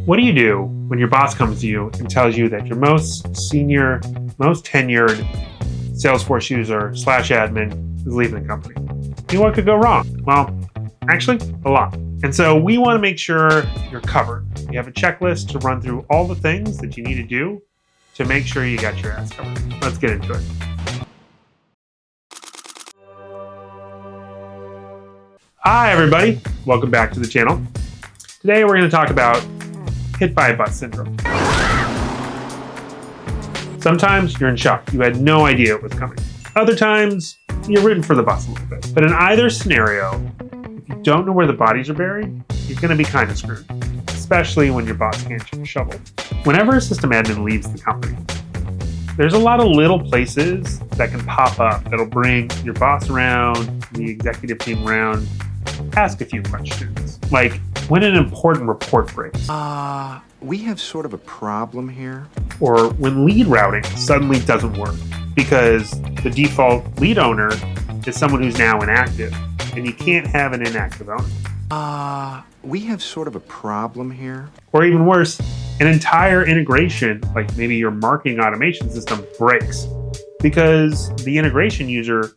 What do you do when your boss comes to you and tells you that your most senior, most tenured Salesforce user / admin is leaving the company? You know what could go wrong? Well, actually, a lot. And so we want to make sure you're covered. You have a checklist to run through all the things that you need to do to make sure you got your ass covered. Let's get into it. Hi, everybody. Welcome back to the channel. Today, we're going to talk about hit by a bus syndrome. Sometimes you're in shock. You had no idea it was coming. Other times, you're rooting for the bus a little bit. But in either scenario, if you don't know where the bodies are buried, you're going to be kind of screwed, especially when your boss hands you a shovel. Whenever a system admin leaves the company, there's a lot of little places that can pop up that'll bring your boss around, the executive team around, ask a few questions. Like when an important report breaks. We have sort of a problem here. Or when lead routing suddenly doesn't work because the default lead owner is someone who's now inactive and you can't have an inactive owner. We have sort of a problem here. Or even worse, an entire integration, like maybe your marketing automation system, breaks because the integration user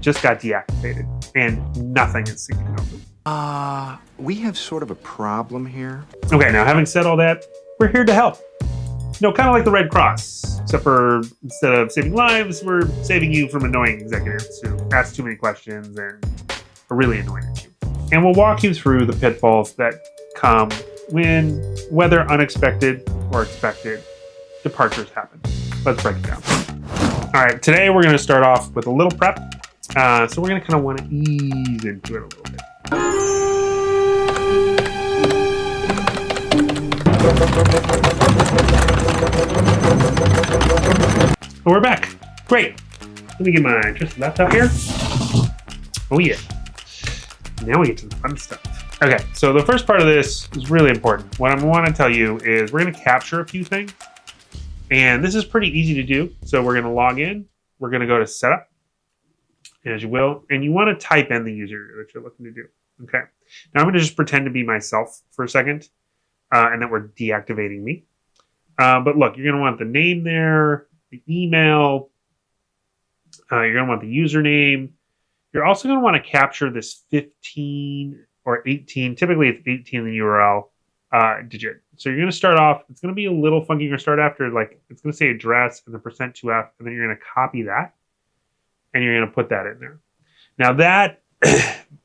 just got deactivated and nothing is syncing over. We have sort of a problem here. Okay, now having said all that, we're here to help. Kind of like the Red Cross, except for instead of saving lives, we're saving you from annoying executives who ask too many questions and are really annoying at you. And we'll walk you through the pitfalls that come when, whether unexpected or expected, departures happen. Let's break it down. All right, today we're going to start off with a little prep. So we're going to kind of want to ease into it a little bit. And we're back. Great. Let me get my trusty laptop here. Oh yeah. Now we get to the fun stuff. Okay, so the first part of this is really important. What I want to tell you is we're going to capture a few things. And this is pretty easy to do. So we're going to log in. We're going to go to Setup, as you will. And you want to type in the user that you're looking to do. Okay. Now I'm going to just pretend to be myself for a second. And that we're deactivating me. But look, you're going to want the name there, the email. You're going to want the username. You're also going to want to capture this 15 or 18. Typically, it's 18 in the URL digit. So you're going to start off. It's going to be a little funky. You're going to start after, it's going to say address and the %2F. And then you're going to copy that. And you're going to put that in there. Now, that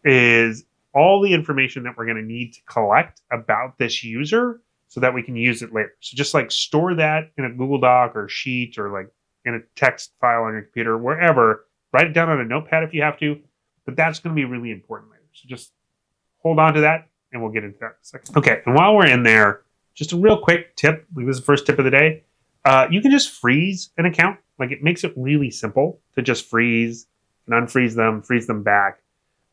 is all the information that we're going to need to collect about this user so that we can use it later. So just store that in a Google Doc or sheet or in a text file on your computer, wherever. Write it down on a notepad if you have to, but that's going to be really important later. So just hold on to that and we'll get into that in a second. Okay, and while we're in there, just a real quick tip. This is the first tip of the day. You can just freeze an account. It makes it really simple to just freeze and unfreeze them, freeze them back.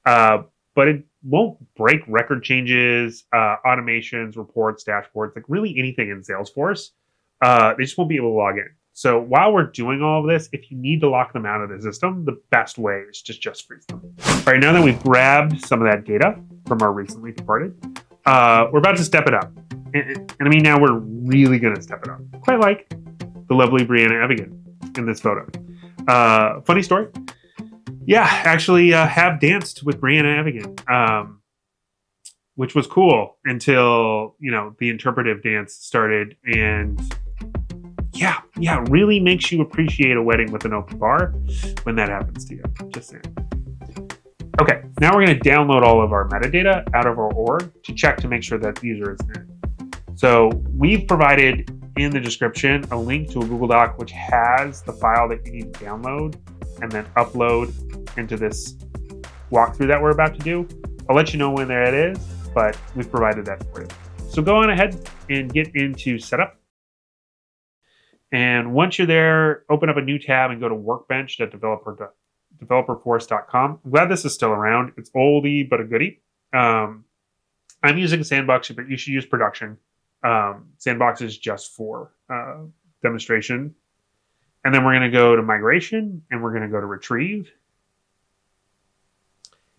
But it won't break record changes, automations, reports, dashboards, really anything in Salesforce. They just won't be able to log in. So while we're doing all of this, if you need to lock them out of the system, the best way is to just freeze them. All right, now that we've grabbed some of that data from our recently departed, we're about to step it up. And I mean, now we're really going to step it up. Quite like the lovely Brianna Evigan in this photo. Funny story. Yeah, actually have danced with Brianna Evigan, which was cool until, the interpretive dance started. And yeah, really makes you appreciate a wedding with an open bar when that happens to you. Just saying. Okay, now we're going to download all of our metadata out of our org to check to make sure that the user is in. So we've provided in the description a link to a Google Doc which has the file that you need to download and then upload into this walkthrough that we're about to do. I'll let you know when that is, but we've provided that for you. So go on ahead and get into Setup. And once you're there, open up a new tab and go to workbench.developerforce.com. I'm glad this is still around. It's oldie, but a goodie. I'm using Sandbox, but you should use production. Sandbox is just for demonstration. And then we're going to go to migration and we're going to go to retrieve.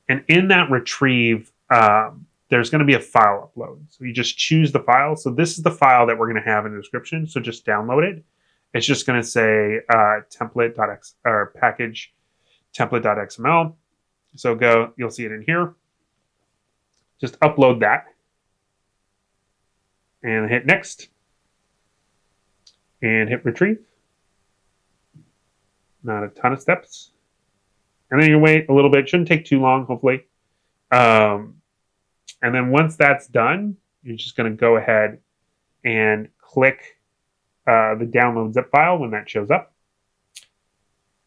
And in that retrieve, there's going to be a file upload. So you just choose the file. So this is the file that we're going to have in the description. So just download it. It's just going to say template.x or package template.xml. So you'll see it in here. Just upload that and hit next and hit retrieve. Not a ton of steps. And then you wait a little bit. Shouldn't take too long, hopefully. And then once that's done, you're just going to go ahead and click the download zip file when that shows up.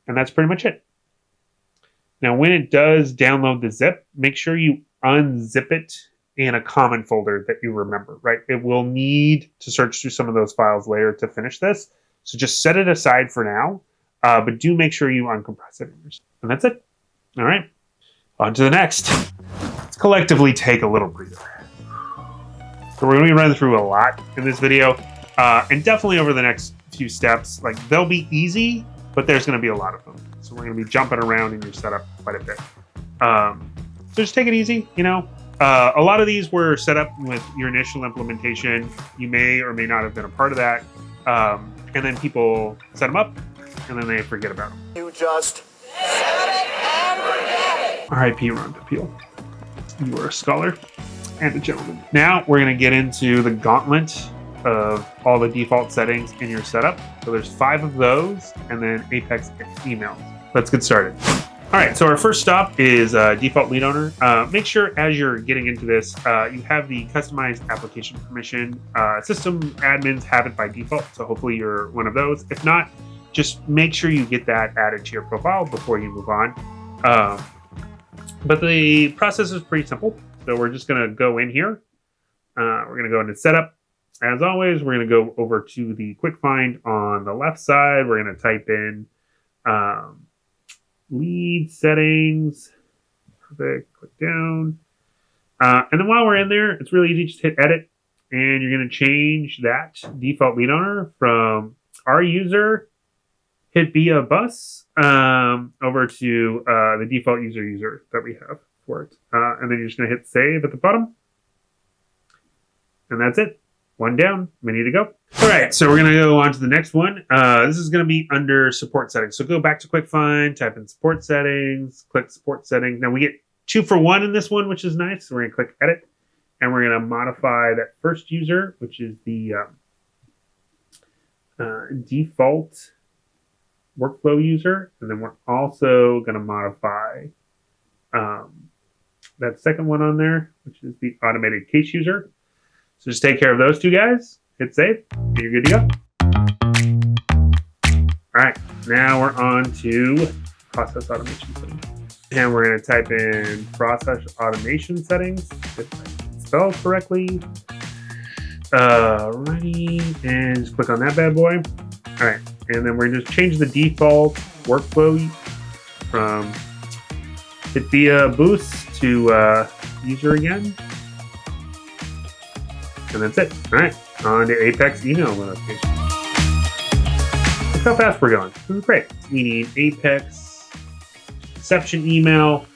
And that's pretty much it. Now, when it does download the zip, make sure you unzip it in a common folder that you remember, right? It will need to search through some of those files later to finish this. So just set it aside for now, but do make sure you uncompress it. And that's it. All right, on to the next. Let's collectively take a little breather. So we're going to be running through a lot in this video, and definitely over the next few steps. Like, they'll be easy, but there's going to be a lot of them. So we're going to be jumping around in your setup quite a bit. So just take it easy, you know. A lot of these were set up with your initial implementation. You may or may not have been a part of that. And then people set them up, and then they forget about them. You just R.I.P. Ron Peel. You are a scholar and a gentleman. Now we're going to get into the gauntlet of all the default settings in your setup. So there's 5 of those, and then Apex emails. Let's get started. All right, so our first stop is default lead owner. Make sure as you're getting into this, you have the customized application permission. System admins have it by default, so hopefully you're one of those. If not, just make sure you get that added to your profile before you move on. But the process is pretty simple. So we're just gonna go in here. We're gonna go into setup. As always, we're gonna go over to the quick find on the left side. We're gonna type in lead settings. Perfect. Click down. And then while we're in there, it's really easy. Just hit edit, and you're going to change that default lead owner from our user, hit be a bus, over to the default user that we have for it. And then you're just going to hit save at the bottom. And that's it. One down, many to go. All right, so we're gonna go on to the next one. This is gonna be under support settings. So go back to quick find, type in support settings, click support settings. Now we get 2 for 1 in this one, which is nice. So we're gonna click edit, and we're gonna modify that first user, which is the default workflow user. And then we're also gonna modify that second one on there, which is the automated case user. So just take care of those 2 guys, hit save, and you're good to go. All right, now we're on to process automation settings. And we're gonna type in process automation settings, if I can spell correctly. Righty, and just click on that bad boy. All right, and then we're gonna just change the default workflow from hit via boost to user again. And that's it. All right, on to Apex email notification. Look how fast we're going. This is great. We need Apex exception email.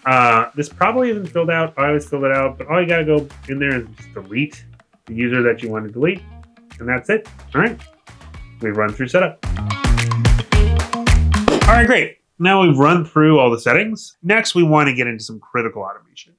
This probably isn't filled out. I always fill it out, but all you gotta go in there is just delete the user that you want to delete, and that's it. All right, we've run through setup. All right, great. Now we've run through all the settings. Next, we want to get into some critical automation.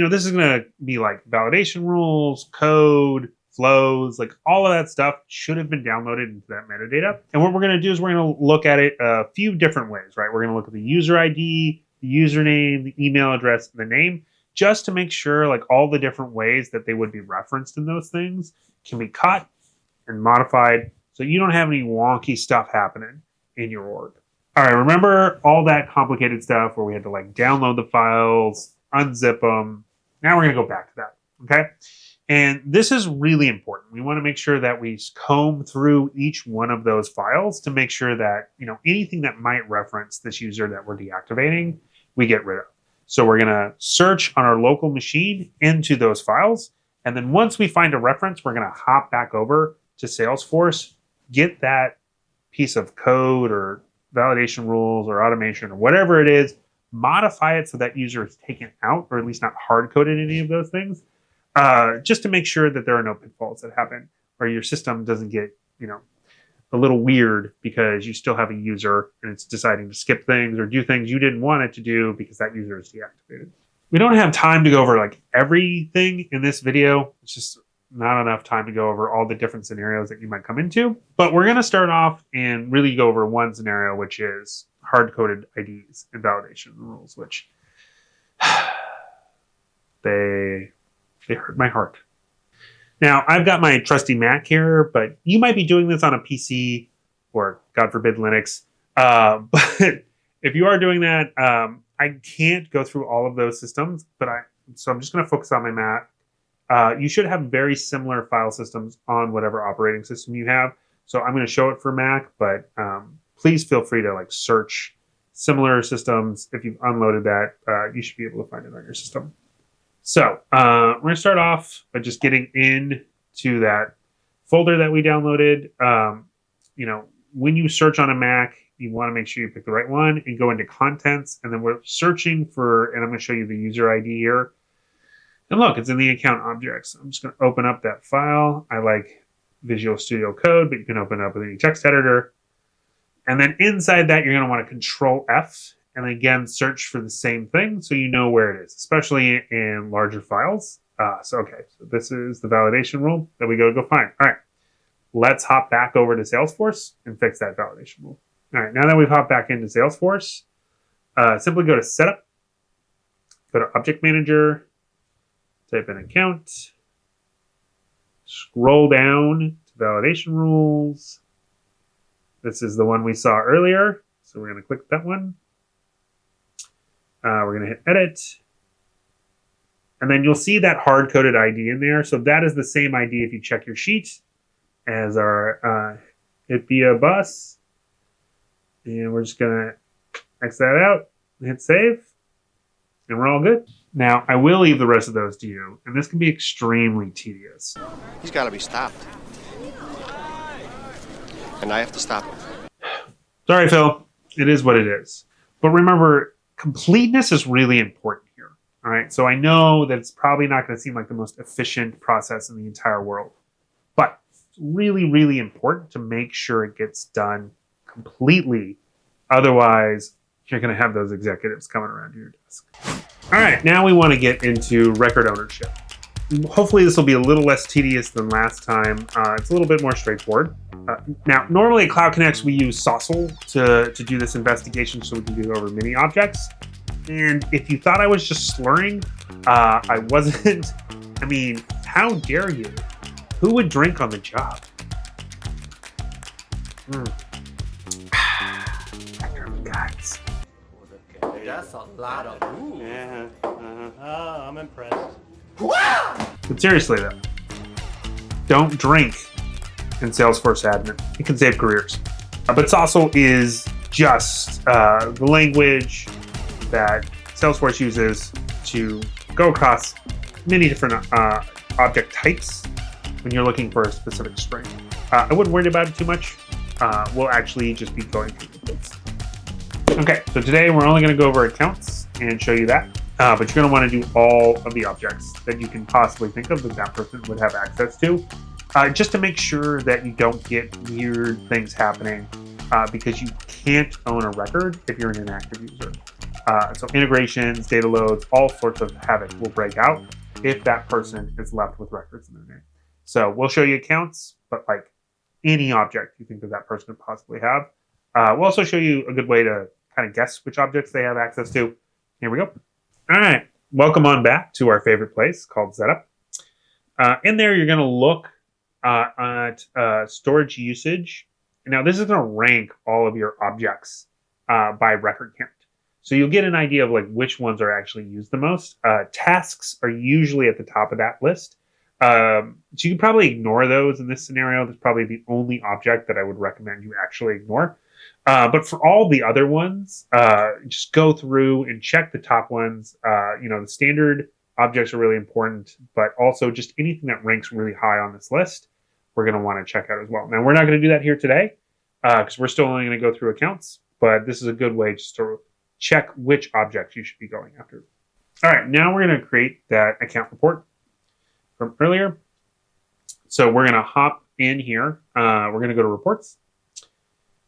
This is going to be like validation rules, code, flows, like all of that stuff should have been downloaded into that metadata. And what we're going to do is we're going to look at it a few different ways, right? We're going to look at the user ID, the username, the email address, and the name, just to make sure like all the different ways that they would be referenced in those things can be caught and modified so you don't have any wonky stuff happening in your org. All right, remember all that complicated stuff where we had to like download the files, unzip them. Now we're going to go back to that, okay? And this is really important. We want to make sure that we comb through each one of those files to make sure that, anything that might reference this user that we're deactivating, we get rid of. So we're going to search on our local machine into those files. And then once we find a reference, we're going to hop back over to Salesforce, get that piece of code or validation rules or automation or whatever it is, modify it so that user is taken out, or at least not hard-coded any of those things, just to make sure that there are no pitfalls that happen, or your system doesn't get, a little weird because you still have a user and it's deciding to skip things or do things you didn't want it to do because that user is deactivated. We don't have time to go over like everything in this video. It's just not enough time to go over all the different scenarios that you might come into. But we're going to start off and really go over one scenario, which is hard-coded IDs and validation rules, which they hurt my heart. Now, I've got my trusty Mac here, but you might be doing this on a PC or, God forbid, Linux. But if you are doing that, I can't go through all of those systems, so I'm just going to focus on my Mac. You should have very similar file systems on whatever operating system you have. So I'm going to show it for Mac, but please feel free to search similar systems. If you've unloaded that, you should be able to find it on your system. So we're going to start off by just getting into that folder that we downloaded. When you search on a Mac, you want to make sure you pick the right one and go into contents. And then we're searching for, and I'm going to show you the user ID here. And look, it's in the account objects. I'm just going to open up that file. I like Visual Studio Code, but you can open it up with any text editor. And then inside that, you're going to want to Control F. And again, search for the same thing so you know where it is, especially in larger files. So this is the validation rule that we go find. All right, let's hop back over to Salesforce and fix that validation rule. All right, now that we've hopped back into Salesforce, simply go to Setup, go to Object Manager, type in account, scroll down to validation rules. This is the one we saw earlier, so we're going to click that one. We're going to hit edit. And then you'll see that hard-coded ID in there. So that is the same ID if you check your sheet as our it be a bus. And we're just going to X that out and hit save. And we're all good. Now, I will leave the rest of those to you. And this can be extremely tedious. He's got to be stopped. And I have to stop him. Sorry, Phil. It is what it is. But remember, completeness is really important here. All right. So I know that it's probably not going to seem like the most efficient process in the entire world, but it's really, really important to make sure it gets done completely. Otherwise, you're going to have those executives coming around to your desk. All right. Now we want to get into record ownership. Hopefully this will be a little less tedious than last time. It's a little bit more straightforward. Now, normally at Cloud Connects, we use Saucel to do this investigation so we can do it over mini objects. And if you thought I was just slurring, I wasn't. I mean, how dare you? Who would drink on the job? Guys. That's a lot of ooh. Yeah. I'm impressed. But seriously, though, don't drink in Salesforce Admin. It can save careers. But Saucel is just the language that Salesforce uses to go across many different object types when you're looking for a specific string. I wouldn't worry about it too much. We'll actually just be going through the things. Okay, so today we're only going to go over accounts and show you that. But you're going to want to do all of the objects that you can possibly think of that person would have access to, just to make sure that you don't get weird things happening, because you can't own a record if you're an inactive user. So integrations, data loads, all sorts of havoc will break out if that person is left with records in their name. So we'll show you accounts, but like any object you think that person could possibly have. We'll also show you a good way to kind of guess which objects they have access to. Here we go. All right, welcome on back to our favorite place called Setup. In there, you're going to look at storage usage. Now, this is going to rank all of your objects by record count. So you'll get an idea of like which ones are actually used the most. Tasks are usually at the top of that list. So you can probably ignore those in this scenario. That's probably the only object that I would recommend you actually ignore. But for all the other ones, just go through and check the top ones. The standard objects are really important, but also just anything that ranks really high on this list, we're going to want to check out as well. Now, we're not going to do that here today because we're still only going to go through accounts, but this is a good way just to check which objects you should be going after. All right, now we're going to create that account report from earlier. So we're going to hop in here. We're going to go to reports.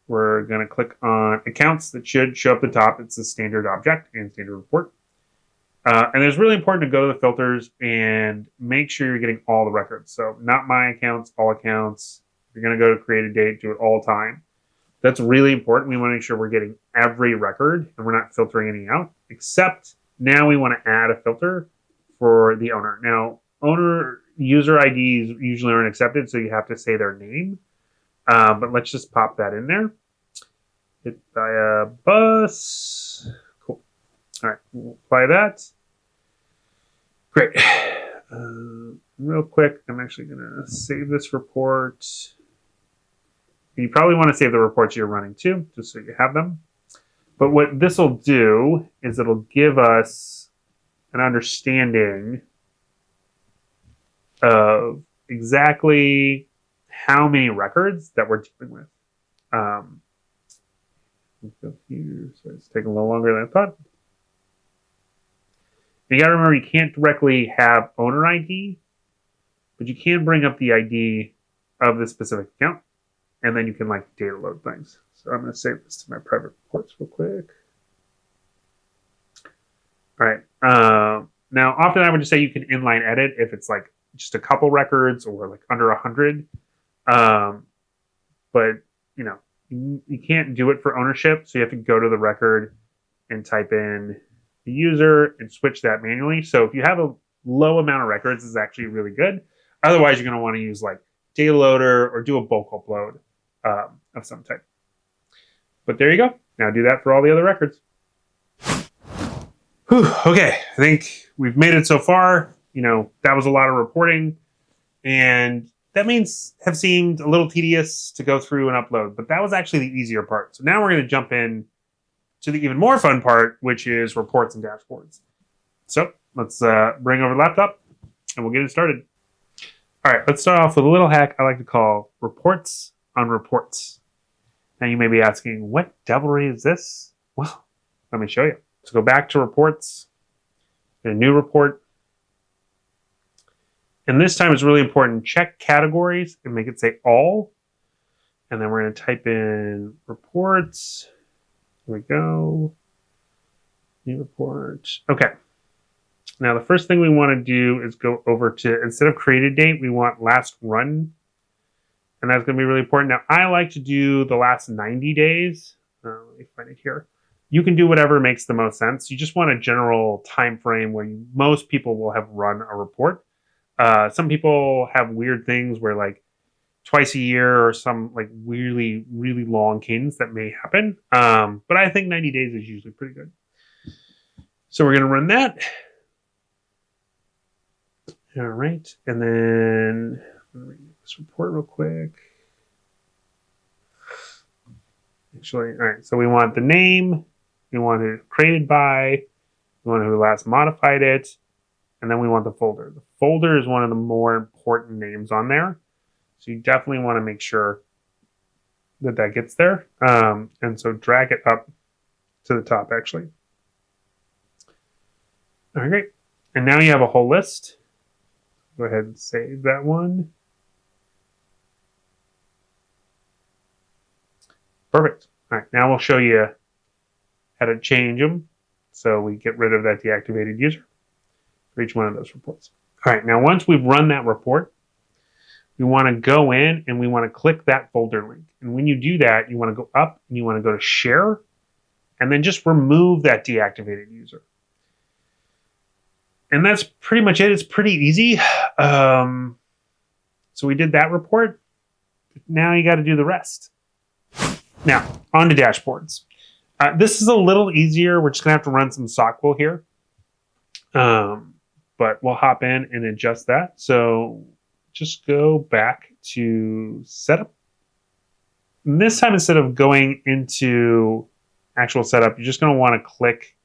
We're going to click on accounts. That should show up at the top. It's a standard object and standard report. And it's really important to go to the filters and make sure you're getting all the records. So not my accounts, all accounts. If you're going to go to create a date, do it all time. That's really important. We want to make sure we're getting every record and we're not filtering any out, except now we want to add a filter for the owner. Now, owner user IDs usually aren't accepted, so you have to say their name. But let's just pop that in there. Hit by a bus. Cool. All right, we'll apply that. Great. Real quick, I'm actually going to save this report. You probably want to save the reports you're running too, just so you have them. But what this will do is it'll give us an understanding of exactly how many records that we're dealing with. Let's go here. So it's taking a little longer than I thought. You got to remember, you can't directly have owner ID, but you can bring up the ID of the specific account, and then you can like data load things. So I'm going to save this to my private reports real quick. All right. Now, often I would just say you can inline edit if it's like just a couple records or like under 100. But, you know, you can't do it for ownership. So you have to go to the record and type in the user and switch that manually. So if you have a low amount of records, it's actually really good. Otherwise, you're going to want to use like data loader or do a bulk upload of some type. But there you go. Now do that for all the other records. Whew, okay, I think we've made it so far. You know, that was a lot of reporting. And that means have seemed a little tedious to go through and upload. But that was actually the easier part. So now we're going to jump in to the even more fun part, which is reports and dashboards. So let's bring over the laptop and we'll get it started. All right, let's start off with a little hack I like to call reports on reports. Now you may be asking, what devilry is this? Well, let me show you. So go back to reports, get a new report. And this time it's really important, check categories and make it say all. And then we're going to type in reports. Here we go. New report. Okay. Now the first thing we want to do is go over to, instead of created date, we want last run. And that's going to be really important. Now I like to do the last 90 days. Let me find it here. You can do whatever makes the most sense. You just want a general time frame where most people will have run a report. Some people have weird things where like twice a year or some like really, really long cadence that may happen. But I think 90 days is usually pretty good. So we're going to run that. All right. And then I'm going to read this report real quick. Actually, all right. So we want the name. We want it created by. We want who last modified it. And then we want the folder. The folder is one of the more important names on there. So you definitely want to make sure that that gets there. And so drag it up to the top, actually. All right, great. And now you have a whole list. Go ahead and save that one. Perfect. All right, now we'll show you how to change them. So we get rid of that deactivated user for each one of those reports. All right, now once we've run that report, we want to go in and we want to click that folder link. And when you do that, you want to go up and you want to go to share and then just remove that deactivated user. And that's pretty much it. It's pretty easy. So we did that report. Now you got to do the rest. Now, on to dashboards. This is a little easier. We're just going to have to run some SOQL here. But we'll hop in and adjust that. So just go back to setup. And this time, instead of going into actual setup, you're just going to want to click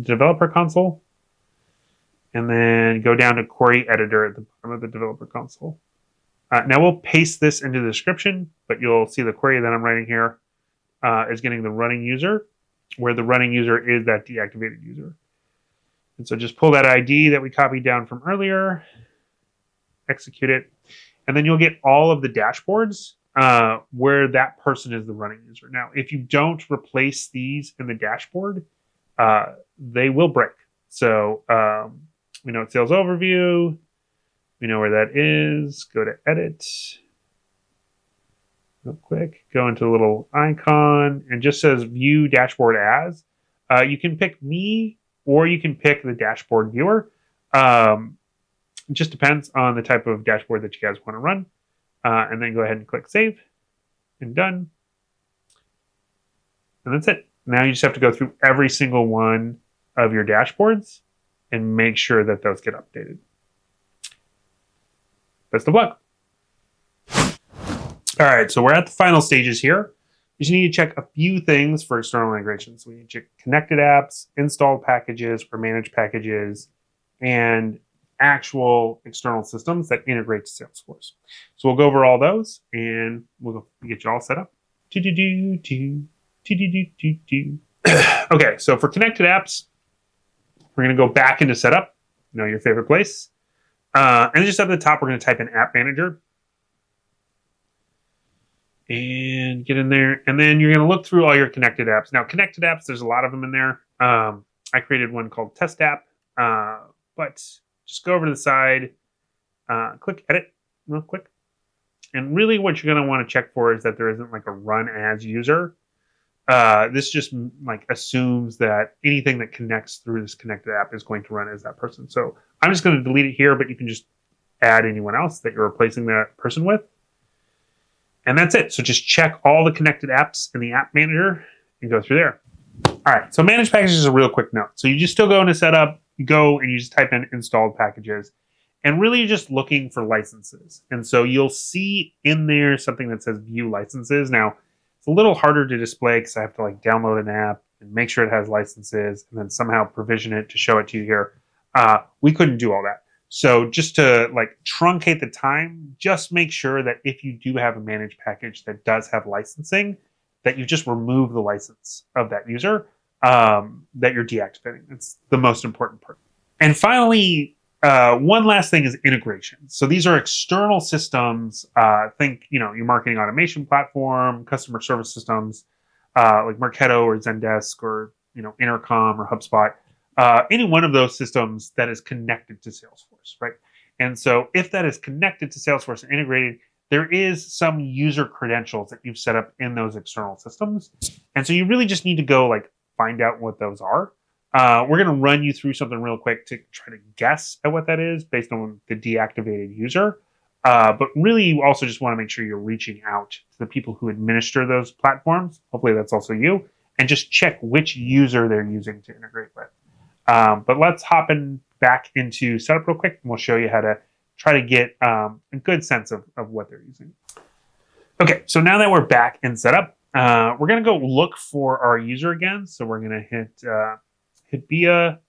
developer console and then go down to query editor at the bottom of the developer console. Now we'll paste this into the description, but you'll see the query that I'm writing here is getting the running user. where the running user is that deactivated user. And so just pull that ID that we copied down from earlier, execute it, and then you'll get all of the dashboards where that person is the running user. Now, if you don't replace these in the dashboard, they will break. So we know it's sales overview. We know where that is. Go to edit. Real quick, go into the little icon and just says view dashboard as. You can pick me or you can pick the dashboard viewer. It just depends on the type of dashboard that you guys want to run. And then go ahead and click save and done. And that's it. Now you just have to go through every single one of your dashboards and make sure that those get updated. Best of luck. All right, so we're at the final stages here. You just need to check a few things for external integrations. We need to check connected apps, installed packages or managed packages, and actual external systems that integrate to Salesforce. So we'll go over all those and we'll get you all set up. Okay, so for connected apps, we're going to go back into setup, your favorite place. And just at the top, we're going to type in App Manager. And get in there. And then you're going to look through all your connected apps. Now, connected apps, there's a lot of them in there. I created one called Test App. But just go over to the side, click Edit real quick. And really what you're going to want to check for is that there isn't like a run as user. This just assumes that anything that connects through this connected app is going to run as that person. So I'm just going to delete it here, but you can just add anyone else that you're replacing that person with. And that's it. So just check all the connected apps in the App Manager and go through there. All right. So managed packages is a real quick note. So you just still go into setup, you go and you just type in installed packages. And really you're just looking for licenses. And so you'll see in there something that says view licenses. Now, it's a little harder to display because I have to download an app and make sure it has licenses and then somehow provision it to show it to you here. We couldn't do all that. So just to truncate the time, just make sure that if you do have a managed package that does have licensing, that you just remove the license of that user that you're deactivating. It's the most important part. And finally, one last thing is integration. So these are external systems. Think, your marketing automation platform, customer service systems, like Marketo or Zendesk or, Intercom or HubSpot. Any one of those systems that is connected to Salesforce, right? And so if that is connected to Salesforce and integrated, there is some user credentials that you've set up in those external systems. And so you really just need to go find out what those are. We're going to run you through something real quick to try to guess at what that is based on the deactivated user. But really, you also just want to make sure you're reaching out to the people who administer those platforms. Hopefully that's also you. And just check which user they're using to integrate with. But let's hop back into setup real quick, and we'll show you how to try to get a good sense of what they're using. Okay, so now that we're back in setup, we're going to go look for our user again. So we're going to hit BIA,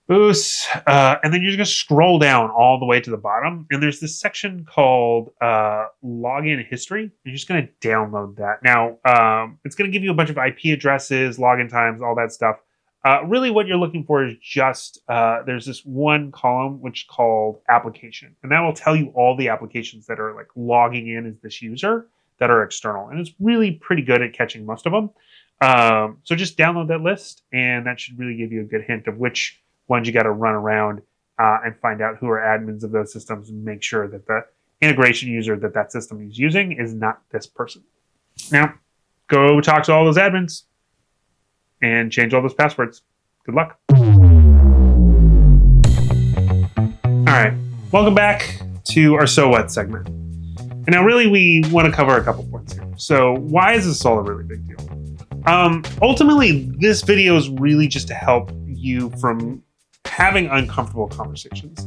boost, and then you're just going to scroll down all the way to the bottom. And there's this section called login history. You're just going to download that. Now, it's going to give you a bunch of IP addresses, login times, all that stuff. Really what you're looking for is just, there's this one column which is called application. And that will tell you all the applications that are logging in as this user that are external. And it's really pretty good at catching most of them. So just download that list and that should really give you a good hint of which ones you got to run around and find out who are admins of those systems and make sure that the integration user that system is using is not this person. Now, go talk to all those admins and change all those passwords. Good luck. All right, welcome back to our So What segment. And now really we want to cover a couple points here. So why is this all a really big deal? Ultimately, this video is really just to help you from having uncomfortable conversations.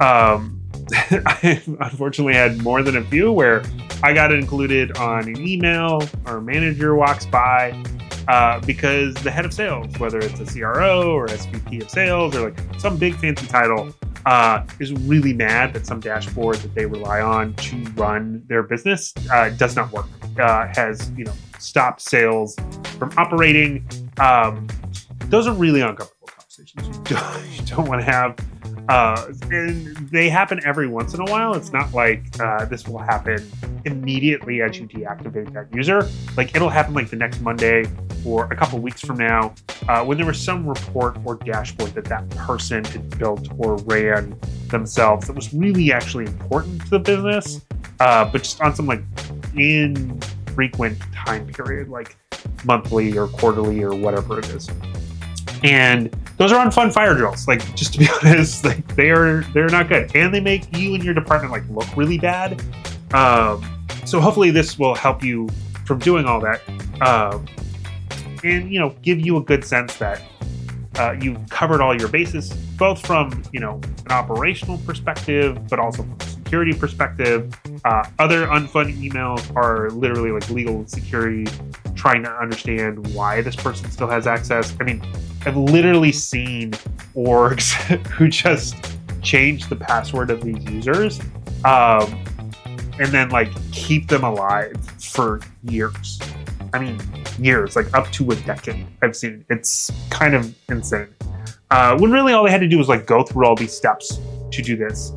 I unfortunately had more than a few where I got included on an email or a manager walks by because the head of sales, whether it's a CRO or SVP of sales or some big fancy title, is really mad that some dashboard that they rely on to run their business does not work. Has stop sales from operating. Those are really uncomfortable conversations you don't want to have. And they happen every once in a while. It's not like this will happen immediately as you deactivate that user. Like it'll happen like the next Monday or a couple weeks from now when there was some report or dashboard that person had built or ran themselves that was really actually important to the business, but just on some like infrequent time period, like monthly or quarterly or whatever it is. And those are unfun fire drills. Like, just to be honest, like they're not good, and they make you and your department like look really bad. So hopefully this will help you from doing all that, and give you a good sense that you've covered all your bases, both from an operational perspective, but also from a security perspective. Other unfun emails are literally like legal security, trying to understand why this person still has access. I mean, I've literally seen orgs who just change the password of these users and then like keep them alive for years. I mean, years, like up to a decade I've seen. It's kind of insane. When really all they had to do was like go through all these steps to do this.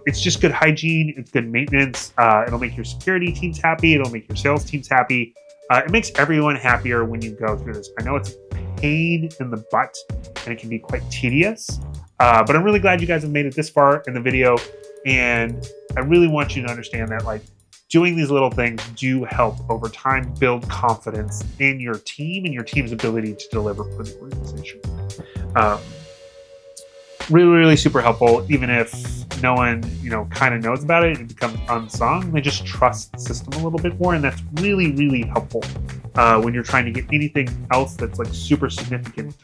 It's just good hygiene. It's good maintenance. It'll make your security teams happy. It'll make your sales teams happy. It makes everyone happier when you go through this. I know it's a pain in the butt and it can be quite tedious, but I'm really glad you guys have made it this far in the video. And I really want you to understand that like doing these little things do help over time build confidence in your team and your team's ability to deliver for the organization. Really, really super helpful. Even if no one, kind of knows about it, it becomes unsung. They just trust the system a little bit more, and that's really, really helpful when you're trying to get anything else that's like super significant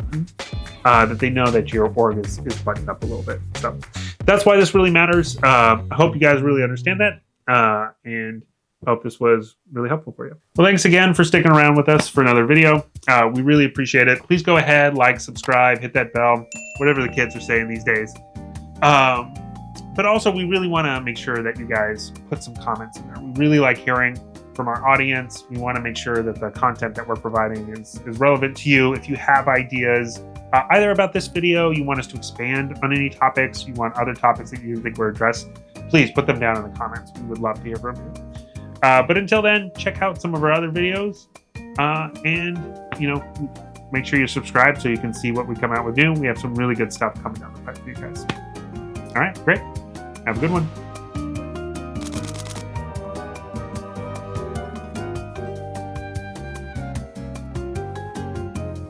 that they know that your org is buttoned up a little bit. So that's why this really matters. I hope you guys really understand that, and hope this was really helpful for you. Well, thanks again for sticking around with us for another video. We really appreciate it. Please go ahead, like, subscribe, hit that bell, whatever the kids are saying these days. But also, we really want to make sure that you guys put some comments in there. We really like hearing from our audience. We want to make sure that the content that we're providing is relevant to you. If you have ideas, either about this video, you want us to expand on any topics, you want other topics that you think were addressed, please put them down in the comments. We would love to hear from you. But until then, check out some of our other videos and, make sure you're subscribed so you can see what we come out with new. We have some really good stuff coming down the pipe for you guys. All right, great. Have a good one.